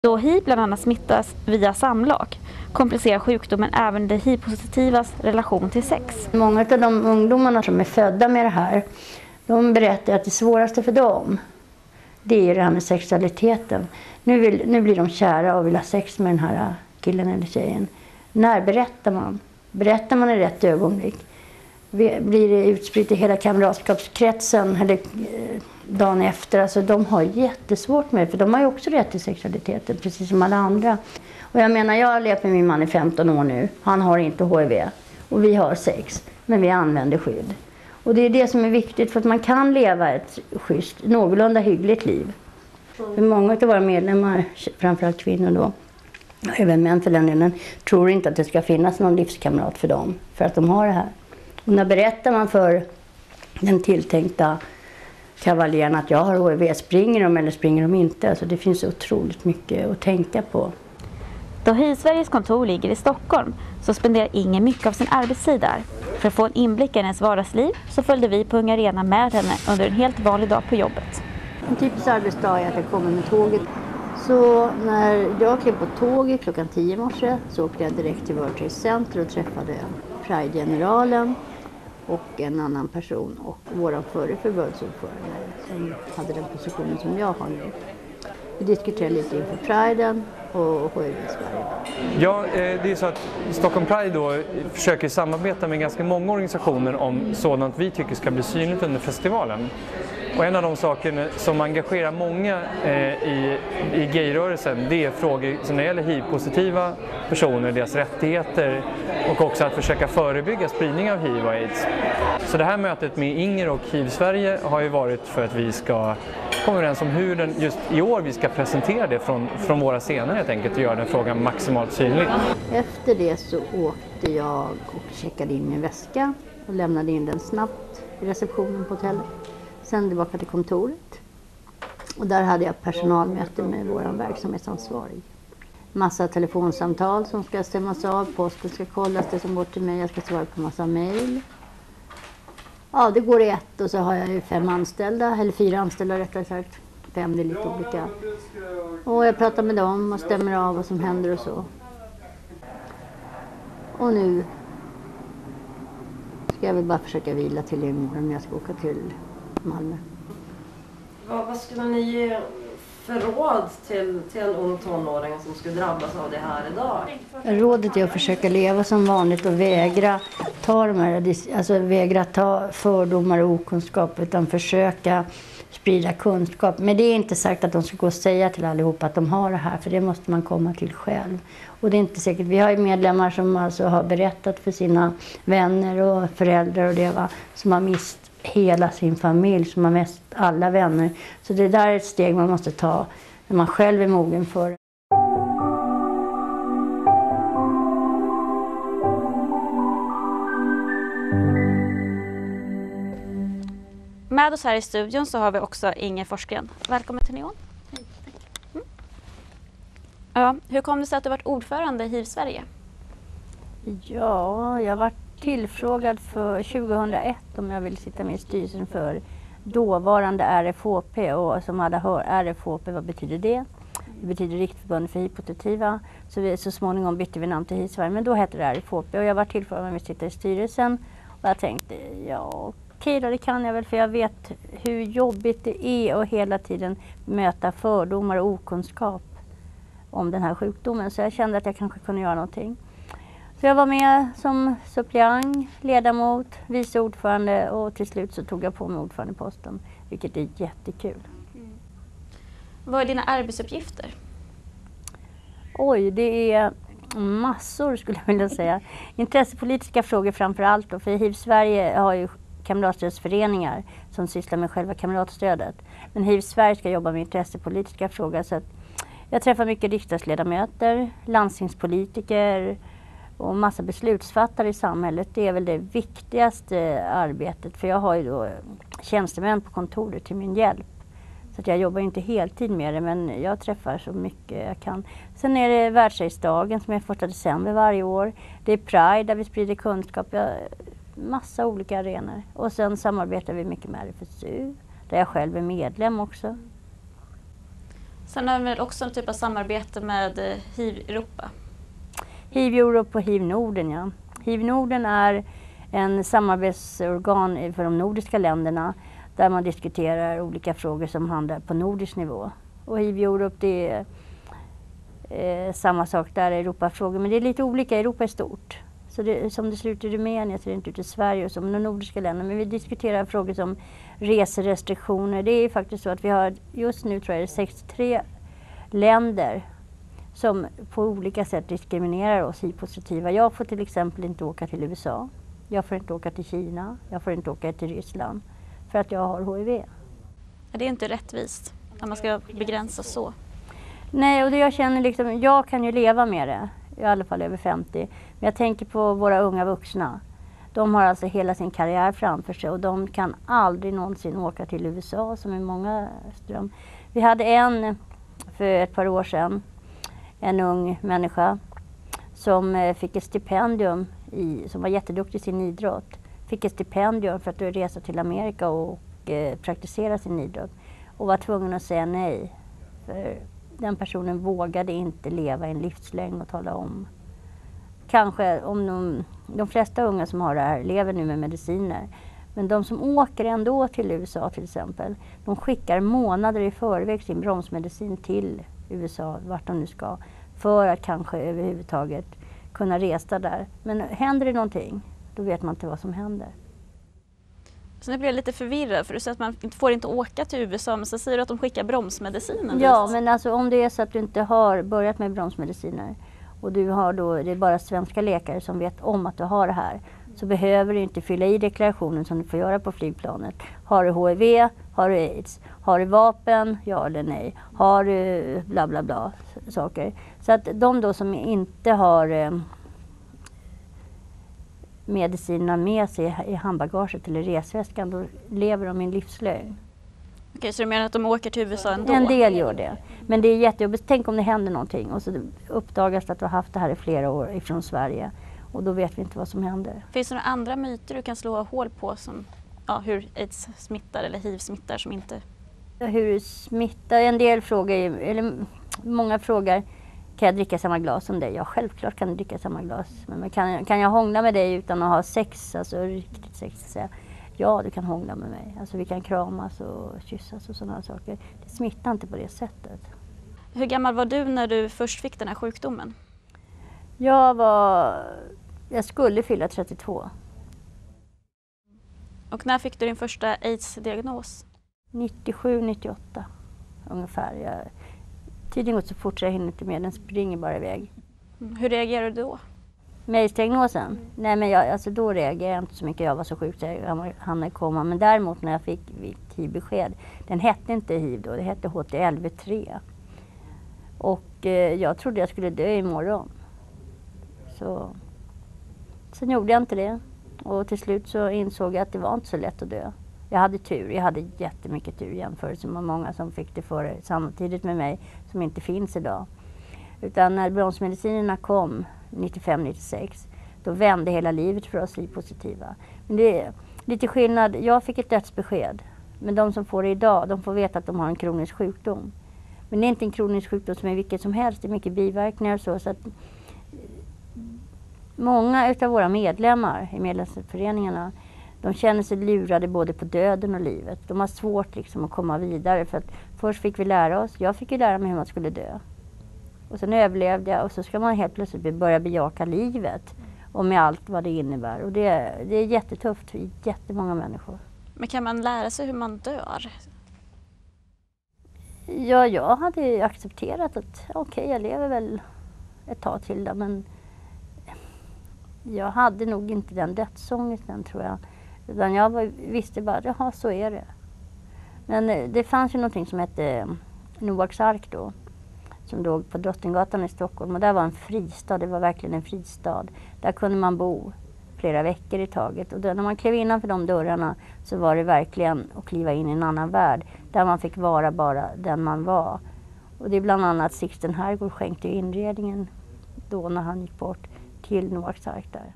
Då hiv bland annat smittas via samlag komplicerar sjukdomen även de hiv-positivas relation till sex. Många av de ungdomarna som är födda med det här, de berättar att det svåraste för dem, det är det här med sexualiteten. Nu blir de kära och vill ha sex med den här killen eller tjejen. När berättar man? Berättar man i rätt ögonblick? Blir det utspritt i hela kamratskapskretsen eller dagen efter? Alltså de har jättesvårt med det, för de har ju också rätt till sexualiteten, precis som alla andra. Och jag menar, jag har levt med min man i 15 år nu. Han har inte HIV och vi har sex, men vi använder skydd. Och det är det som är viktigt, för att man kan leva ett schysst, någorlunda hyggligt liv. För många av våra medlemmar, framförallt kvinnor då, även män för den delen, tror inte att det ska finnas någon livskamrat för dem, för att de har det här. Och när berättar man för den tilltänkta kavaljen att jag har HIV, springer de eller springer de inte? Alltså det finns otroligt mycket att tänka på. Då HIV-Sveriges kontor ligger i Stockholm så spenderar Inger mycket av sin arbetstid där. För att få en inblick i hennes vardagsliv så följde vi på Unga Arena med henne under en helt vanlig dag på jobbet. En typisk arbetsdag är att jag kommer med tåget. Så när jag klev på tåget klockan 10 i morse så åkte jag direkt till World Trade Center och träffade Pride-generalen och en annan person och våran förre förbundsordförande som hade den positionen som jag har nu. Vi diskuterade lite inför Priden och HIV i Sverige. Ja, det är så att Stockholm Pride då försöker samarbeta med ganska många organisationer om sådant vi tycker ska bli synligt under festivalen. Och en av de saker som engagerar många i gayrörelsen, det är frågor som när det gäller hiv-positiva personer, deras rättigheter och också att försöka förebygga spridning av hiv och aids. Så det här mötet med Inger och HIV-Sverige har ju varit för att vi ska komma överens om hur just i år vi ska presentera det från våra scener helt enkelt och göra den frågan maximalt synlig. Efter det så åkte jag och checkade in min väska och lämnade in den snabbt i receptionen på hotellet. Sen tillbaka till kontoret och där hade jag personalmöte med vår verksamhetsansvarig. Massa telefonsamtal som ska stämmas av, posten ska kollas, det som går till mig, jag ska svara på massa mejl. Ja, det går i ett och så har jag ju 5 anställda, eller 4 anställda rättare sagt. 5, det är lite olika. Och jag pratar med dem och stämmer av vad som händer och så. Och nu ska jag väl bara försöka vila till imorgon när jag ska åka till Malmö. Vad skulle ni ge för råd till en ung tonåring som skulle drabbas av det här idag? Rådet är att försöka leva som vanligt och vägra ta fördomar och okunskap, utan försöka sprida kunskap. Men det är inte sagt att de ska gå och säga till allihopa att de har det här, för det måste man komma till själv. Och det är inte säkert. Vi har ju medlemmar som alltså har berättat för sina vänner och föräldrar och det, som har mist hela sin familj, som har mest alla vänner. Så det där är ett steg man måste ta när man själv är mogen för. Med oss här i studion så har vi också Inger Forsgren. Välkommen till Neon. Hej, tack. Ja, hur kom det sig att du varit ordförande i HIV-Sverige? Ja, jag var tillfrågad för 2001 om jag ville sitta med i styrelsen för dåvarande RFHP, och som alla hör, RFHP, vad betyder det? Det betyder Riksförbundet för hiv-positiva, så småningom bytte vi namn till HIV-Sverige, men då hette det RFHP och jag var tillfrågad om jag sitta i styrelsen och jag tänkte, ja okej då, det kan jag väl, för jag vet hur jobbigt det är att hela tiden möta fördomar och okunskap om den här sjukdomen, så jag kände att jag kanske kunde göra någonting. Så jag var med som suppleant, ledamot, vice ordförande och till slut så tog jag på mig ordförandeposten, vilket är jättekul. Vad är dina arbetsuppgifter? Oj, det är massor skulle jag vilja säga. Intressepolitiska frågor framför allt då, för HIV-Sverige har ju kamratstödsföreningar som sysslar med själva kamratstödet. Men HIV-Sverige ska jobba med intressepolitiska frågor, så att jag träffar mycket riksdagsledamöter, landstingspolitiker och massa beslutsfattare i samhället. Det är väl det viktigaste arbetet, för jag har ju då tjänstemän på kontoret till min hjälp. Så att jag jobbar inte heltid med det, men jag träffar så mycket jag kan. Sen är det världsaidsdagen som är 1 december varje år. Det är Pride där vi sprider kunskap. Massa olika arenor. Och sen samarbetar vi mycket med RFSU, där jag själv är medlem också. Sen har vi väl också en typ av samarbete med HIV-Europa. HIV-Europa och HIV-Norden, ja. HIV-Norden är en samarbetsorgan för de nordiska länderna där man diskuterar olika frågor som handlar på nordisk nivå. Och HIV-Europa, det är samma sak där, Europafrågor, men det är lite olika. Europa är stort. Så det, som det ser ut i Rumänien ser det inte ut i Sverige och som de nordiska länderna. Men vi diskuterar frågor som reserestriktioner. Det är faktiskt så att vi har just nu tror jag 63 länder som på olika sätt diskriminerar oss HIV-positiva. Jag får till exempel inte åka till USA. Jag får inte åka till Kina. Jag får inte åka till Ryssland för att jag har HIV. Det är inte rättvist när man ska begränsa så. Nej, och det jag känner liksom, jag kan ju leva med det. I alla fall över 50. Men jag tänker på våra unga vuxna. De har alltså hela sin karriär framför sig och de kan aldrig någonsin åka till USA som är många ström. Vi hade en för ett par år sedan, en ung människa som fick ett stipendium, som var jätteduktig i sin idrott. Fick ett stipendium för att resa till Amerika och praktisera sin idrott. Och var tvungen att säga nej. För den personen vågade inte leva en livslängd och tala om. Kanske om de flesta unga som har det här lever nu med mediciner. Men de som åker ändå till USA till exempel, de skickar månader i förväg sin bromsmedicin till USA, vart de nu ska, för att kanske överhuvudtaget kunna resa där. Men händer det någonting, då vet man inte vad som händer. Så nu blir jag lite förvirrad, för du säger att man får inte åka till USA, men så säger du att de skickar bromsmedicinen. Ja, men alltså om det är så att du inte har börjat med bromsmediciner och du har då, det är bara svenska läkare som vet om att du har det här, så behöver du inte fylla i deklarationen som du får göra på flygplanet. Har du HIV? Har du AIDS? Har du vapen? Ja eller nej? Har du bla bla bla saker. Så att de då som inte har medicinerna med sig i handbagaget eller resväskan, då lever de i en livslögn. Okej, så du menar att de åker till USA ändå? En del gör det. Men det är jättejobbigt. Tänk om det händer någonting och så uppdagas att du har haft det här i flera år ifrån Sverige. Och då vet vi inte vad som händer. Finns det några andra myter du kan slå hål på som hur AIDS smittar eller HIV smittar som inte... Hur smittar? En del frågar, eller många frågar, kan jag dricka samma glas som dig? Ja, självklart kan du dricka samma glas. Men kan jag hångla med dig utan att ha sex, alltså riktigt sex? Ja, du kan hångla med mig. Alltså vi kan kramas och kyssas och sådana saker. Det smittar inte på det sättet. Hur gammal var du när du först fick den här sjukdomen? Jag skulle fylla 32. Och när fick du din första AIDS-diagnos? 97-98 ungefär. Tiden går så fort så jag hinner inte med, den springer bara iväg. Hur reagerade du då? Med AIDS-diagnosen? Nej, men då reagerade jag inte så mycket. Jag var så sjuk så jag hamnade i koma. Men däremot när jag fick HIV-besked, den hette inte HIV då, det hette HTLV-3. Och jag trodde jag skulle dö imorgon. Så sen gjorde jag inte det. Och till slut så insåg jag att det var inte så lätt att dö. Jag hade tur. Jag hade jättemycket tur jämfört med många som fick det före samtidigt med mig som inte finns idag. Utan när bromsmedicinerna kom 95-96, då vände hela livet för oss HIV-positiva. Men det är lite skillnad. Jag fick ett dödsbesked. Men de som får det idag, de får veta att de har en kronisk sjukdom. Men det är inte en kronisk sjukdom som är vilket som helst. Det är mycket biverkningar och så att många av våra medlemmar i medlemsföreningarna, de känner sig lurade både på döden och livet. De har svårt liksom att komma vidare för att först fick vi lära oss, jag fick ju lära mig hur man skulle dö. Och sen överlevde jag och så ska man helt plötsligt börja bejaka livet och med allt vad det innebär. Och det är jättetufft för jättemånga människor. Men kan man lära sig hur man dör? Ja, jag hade accepterat att okej, jag lever väl ett tag till där, men jag hade nog inte den dödsångesten tror jag. Utan jag visste bara, jaha, så är det. Men det fanns ju någonting som hette Noaks ark då. Som låg på Drottninggatan i Stockholm. Och där var en fristad, det var verkligen en fristad. Där kunde man bo flera veckor i taget. Och då, när man klev innanför de dörrarna så var det verkligen att kliva in i en annan värld. Där man fick vara bara den man var. Och det är bland annat Sixten Herrgård skänkte inredningen då när han gick bort till Noaks ark där.